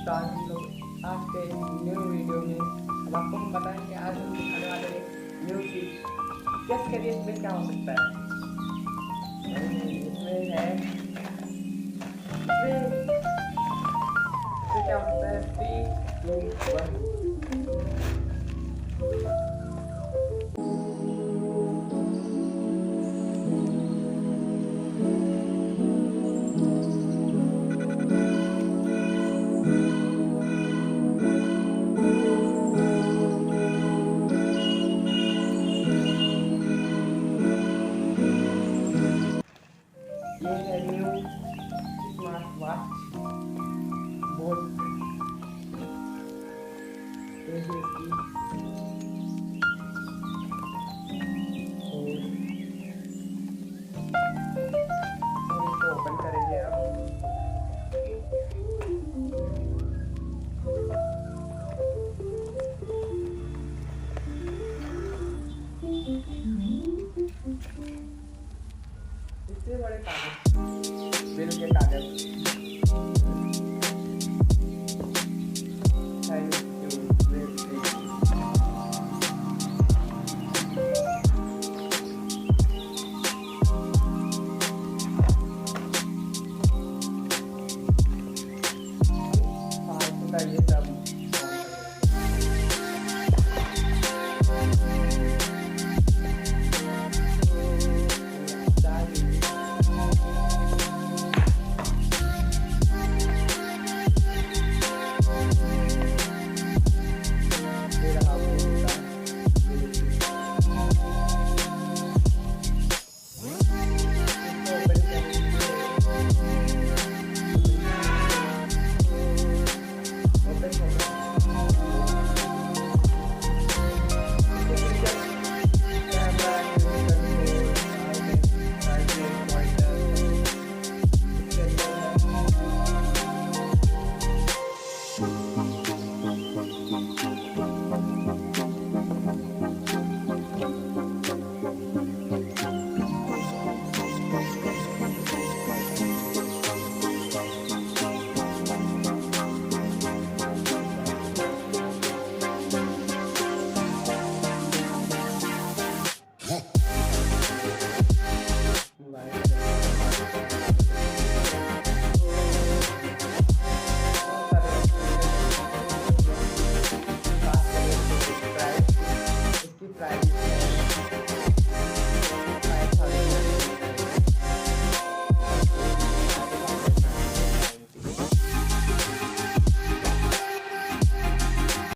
नमस्कार हम लोग आज के न्यू वीडियो में हम आपको बताएंगे। आज हम दिखाने वाले हैं न्यू चीज गेस करिए इसमें क्या हो सकता है। इसमें है इसमें क्या हो सकता है 3, 2, 1। ये है न्यू स्मार्ट वॉच बोट।